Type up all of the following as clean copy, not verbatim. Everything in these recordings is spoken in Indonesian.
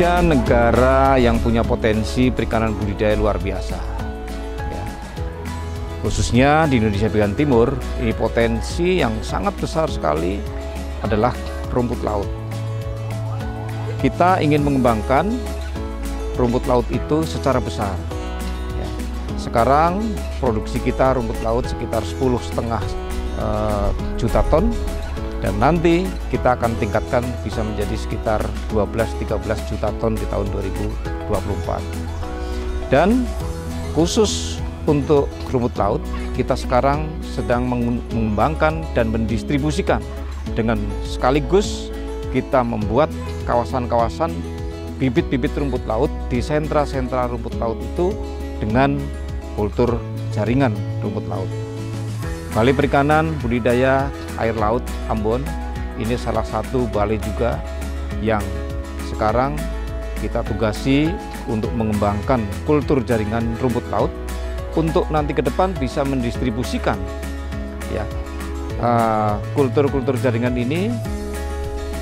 Indonesia negara yang punya potensi perikanan budidaya luar biasa. Ya. Khususnya di Indonesia bagian timur, ini potensi yang sangat besar sekali adalah rumput laut. Kita ingin mengembangkan rumput laut itu secara besar. Ya. Sekarang produksi kita rumput laut sekitar 10,5 juta ton. Dan nanti kita akan tingkatkan bisa menjadi sekitar 12-13 juta ton di tahun 2024. Dan khusus untuk rumput laut, kita sekarang sedang mengembangkan dan mendistribusikan. Dengan sekaligus kita membuat kawasan-kawasan bibit-bibit rumput laut di sentra-sentra rumput laut itu dengan kultur jaringan rumput laut. Balai Perikanan Budidaya Air Laut Ambon ini salah satu balai juga yang sekarang kita tugasi untuk mengembangkan kultur jaringan rumput laut untuk nanti ke depan bisa mendistribusikan ya kultur-kultur jaringan ini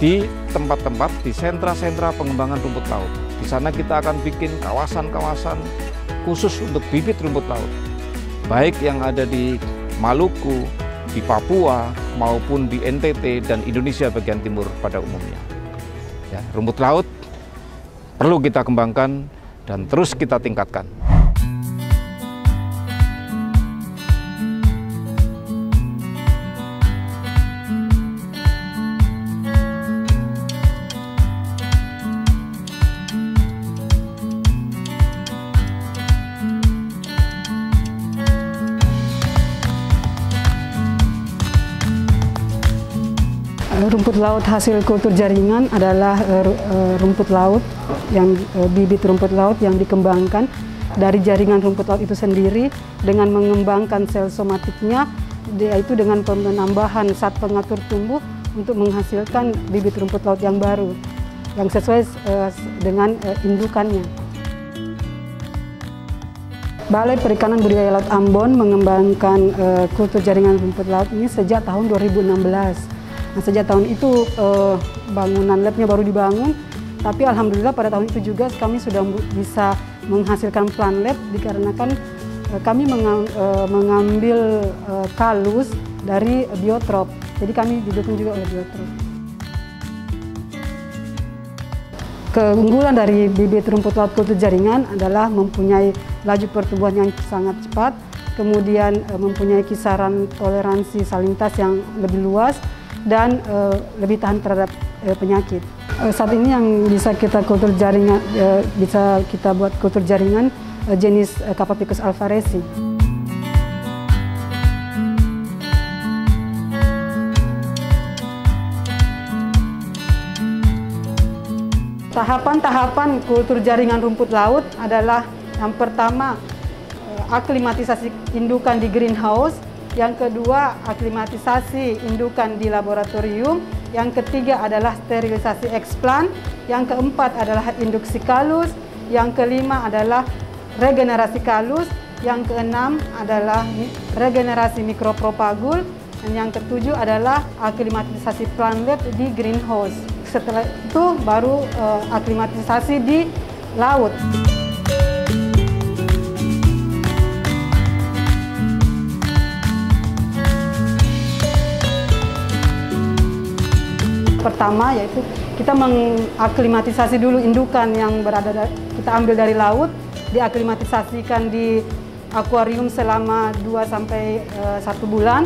di tempat-tempat di sentra-sentra pengembangan rumput laut. Di sana kita akan bikin kawasan-kawasan khusus untuk bibit rumput laut, baik yang ada di Maluku, di Papua, maupun di NTT dan Indonesia bagian timur pada umumnya. Ya, rumput laut perlu kita kembangkan dan terus kita tingkatkan. Rumput laut hasil kultur jaringan adalah rumput laut yang bibit rumput laut yang dikembangkan dari jaringan rumput laut itu sendiri dengan mengembangkan sel somatiknya, yaitu dengan penambahan zat pengatur tumbuh untuk menghasilkan bibit rumput laut yang baru yang sesuai dengan indukannya. Balai Perikanan Budidaya Laut Ambon mengembangkan kultur jaringan rumput laut ini sejak tahun 2016. Nah, sejak tahun itu bangunan labnya baru dibangun, tapi alhamdulillah pada tahun itu juga kami sudah bisa menghasilkan plan lab dikarenakan kami mengambil kalus dari biotrop. Jadi kami didukung juga oleh biotrop. Keunggulan dari bibit rumput laut kultur jaringan adalah mempunyai laju pertumbuhan yang sangat cepat, kemudian mempunyai kisaran toleransi salinitas yang lebih luas, dan lebih tahan terhadap penyakit. Saat ini yang bisa kita kultur jaringan, bisa kita buat kultur jaringan jenis Capapicus alvarezi. Tahapan-tahapan kultur jaringan rumput laut adalah yang pertama aklimatisasi indukan di greenhouse. Yang kedua, aklimatisasi indukan di laboratorium. Yang ketiga adalah sterilisasi eksplan. Yang keempat adalah induksi kalus. Yang kelima adalah regenerasi kalus. Yang keenam adalah regenerasi mikropropagul. Dan yang ketujuh adalah aklimatisasi plantlet di greenhouse. Setelah itu baru aklimatisasi di laut. Pertama yaitu kita mengaklimatisasi dulu indukan yang kita ambil dari laut, diaklimatisasikan di akuarium selama 2-1 bulan.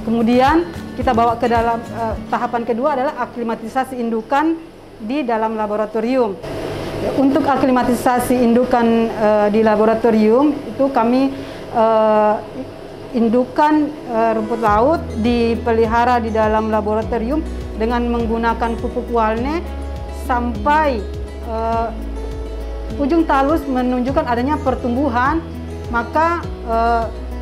Kemudian kita bawa ke dalam tahapan kedua adalah aklimatisasi indukan di dalam laboratorium. Untuk aklimatisasi indukan di laboratorium itu kami indukan rumput laut dipelihara di dalam laboratorium dengan menggunakan pupuk walne sampai ujung talus menunjukkan adanya pertumbuhan, maka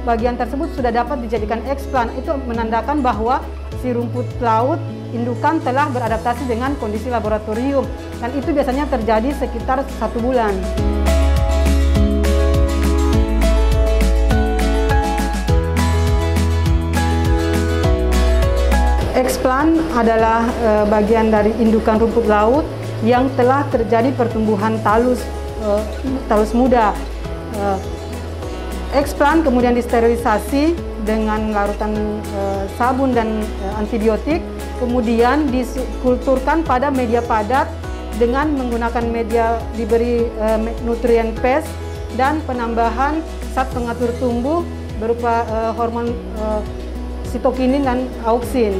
bagian tersebut sudah dapat dijadikan eksplan. Itu menandakan bahwa si rumput laut indukan telah beradaptasi dengan kondisi laboratorium, dan itu biasanya terjadi sekitar 1 bulan. Eksplan adalah bagian dari indukan rumput laut yang telah terjadi pertumbuhan talus muda. Eksplan kemudian disterilisasi dengan larutan sabun dan antibiotik, kemudian dikulturkan pada media padat dengan menggunakan media diberi nutrien pes dan penambahan zat pengatur tumbuh berupa hormon sitokinin dan auksin.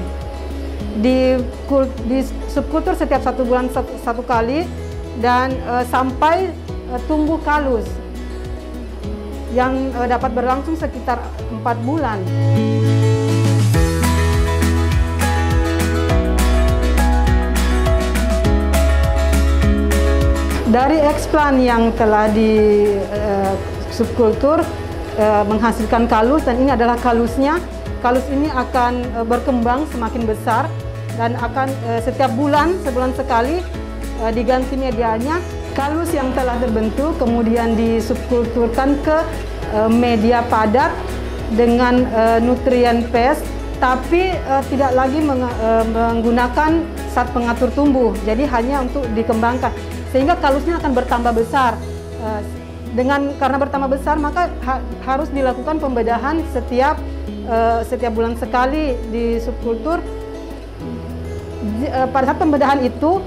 Di subkultur setiap 1 bulan satu kali dan sampai tumbuh kalus yang dapat berlangsung sekitar 4 bulan. Dari eksplan yang telah di subkultur menghasilkan kalus, dan ini adalah kalusnya. Kalus ini akan berkembang semakin besar dan akan setiap bulan, sebulan sekali diganti medianya. Kalus yang telah terbentuk kemudian disubkulturkan ke media padat dengan nutrien pes, tapi tidak lagi menggunakan zat pengatur tumbuh, jadi hanya untuk dikembangkan, sehingga kalusnya akan bertambah besar. Karena bertambah besar, maka harus dilakukan pembedahan setiap bulan sekali di subkultur. Pada saat pembedahan itu,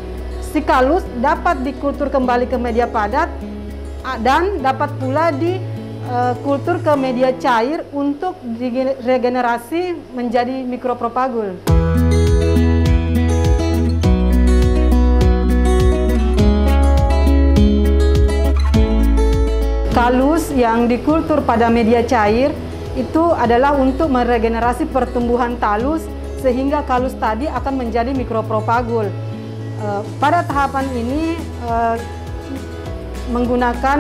si kalus dapat dikultur kembali ke media padat dan dapat pula dikultur ke media cair untuk regenerasi menjadi mikropropagul. Kalus yang dikultur pada media cair itu adalah untuk meregenerasi pertumbuhan talus sehingga kalus tadi akan menjadi mikropropagul. Pada tahapan ini menggunakan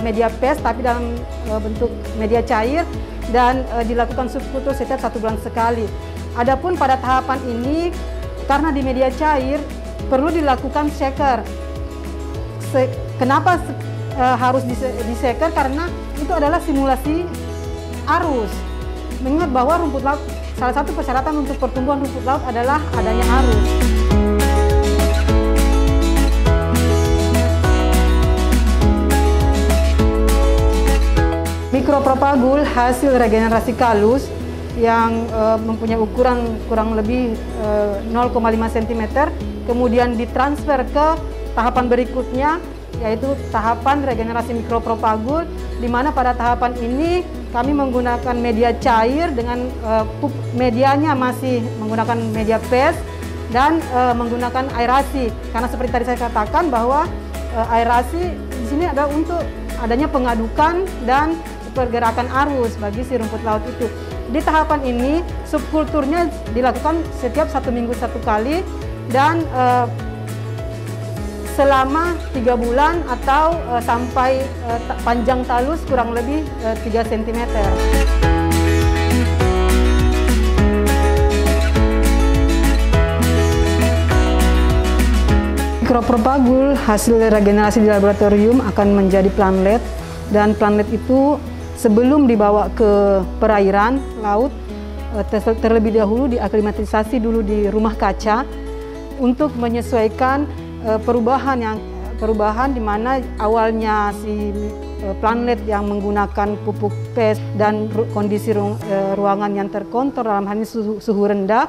media pes tapi dalam bentuk media cair dan dilakukan subkultur setiap 1 bulan sekali. Adapun pada tahapan ini karena di media cair perlu dilakukan shaker. Kenapa harus diseker? Karena itu adalah simulasi arus. Mengingat bahwa rumput laut, salah satu persyaratan untuk pertumbuhan rumput laut adalah adanya arus. Mikropropagul hasil regenerasi kalus yang mempunyai ukuran kurang lebih 0,5 cm, kemudian ditransfer ke tahapan berikutnya, yaitu tahapan regenerasi mikropropagul, di mana pada tahapan ini kami menggunakan media cair dengan medianya masih menggunakan media pes dan menggunakan aerasi. Karena seperti tadi saya katakan bahwa aerasi di sini adalah untuk adanya pengadukan dan pergerakan arus bagi si rumput laut itu. Di tahapan ini subkulturnya dilakukan setiap 1 minggu 1 kali dan selama 3 bulan atau sampai panjang talus kurang lebih 3 cm. Mikropropagul hasil regenerasi di laboratorium akan menjadi planlet, dan planlet itu sebelum dibawa ke perairan laut terlebih dahulu diaklimatisasi dulu di rumah kaca untuk menyesuaikan perubahan di mana awalnya si planlet yang menggunakan pupuk pes dan kondisi ruangan yang terkontrol, dalam hal ini suhu rendah,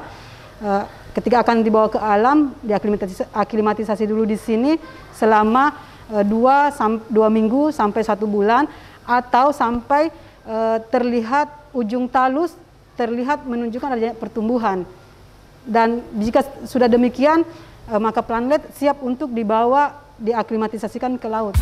ketika akan dibawa ke alam diaklimatisasi dulu di sini selama 2 minggu sampai 1 bulan, atau sampai terlihat ujung talus terlihat menunjukkan adanya pertumbuhan. Dan jika sudah demikian, maka planlet siap untuk dibawa diaklimatisasikan ke laut.